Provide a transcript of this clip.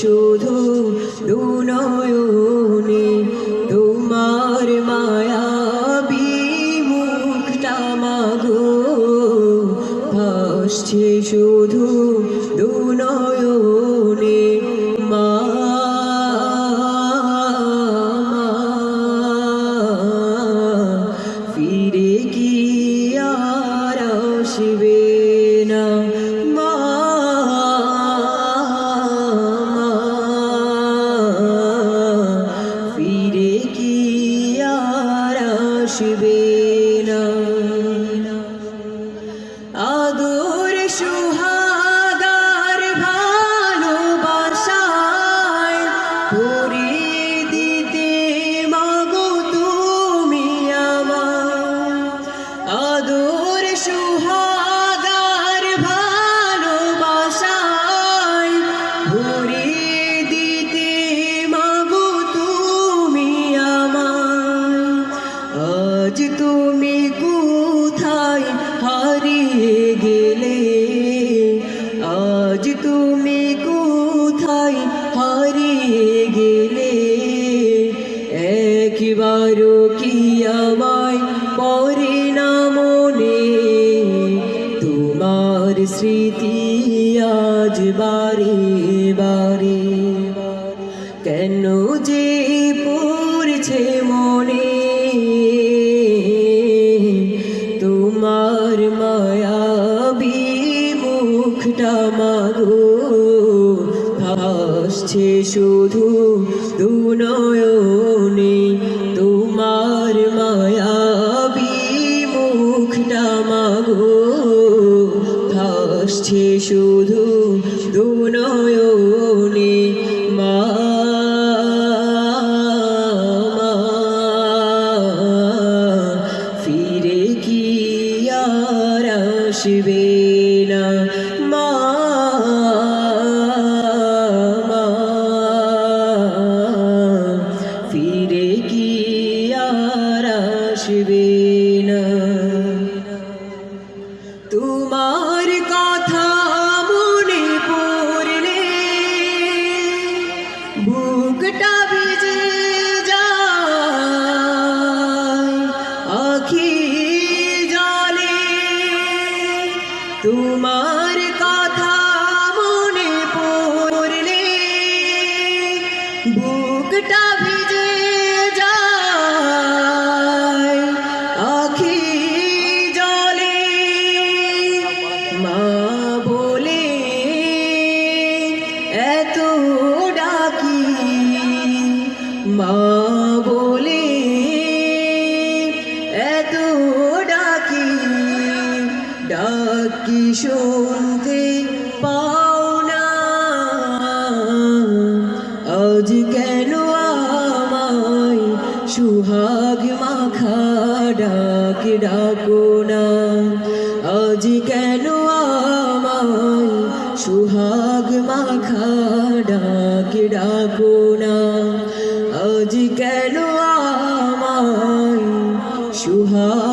শুধু দুনয়নে তোমার মায়াবী মুখটা মাগো, ভাসছে শুধু দুনয়নে মা। ফিরে কি আর আসবে না মা, ফিরে কি আর আসবে না। আদর সুহাগার ভালোবাসায় ভরিয়ে দিতে মাগো তুমি আমার, আদর সুহাগার ভালোবাসায় ভরিয়ে দিতে মাগো তুমি আমার। আজ তুমি কোথায় হারিয়ে গেলে, আজ তুমি কোথায় হারিয়ে গেলে, একবারও কি আমায় পড়ে না মনে তোমার স্মৃতি আজ বারে বারে। কেন যে পড়ছে মনে তোমার মায়াবী মুখটা মাগো, ভাসছে শুধু দুনয়নে তোমার মায়াবী মুখটা মাগো, ভাসছে শুধু দুনয়নে মা। ফিরে কি আর আসবে না মা, ফিরে কি আর আসবে না। তোমার কথা মনে পড়লে বুকটা ভিজে যায় আখি জলে, তোমার কথা মনে পড়লে বুকটা ভিজে যায় আখি জলে। মা বলে এত ডাকি, মা বলে এত ডাকি, ডাকি শুনতে পাও না। আজ কেন আমায় সুহাগ মাখা ডাক ডাকো না, আজ কেন আমায় সুহাগ মাখা ডাক ডাকো না, আজ কেন আমায় সুহাগ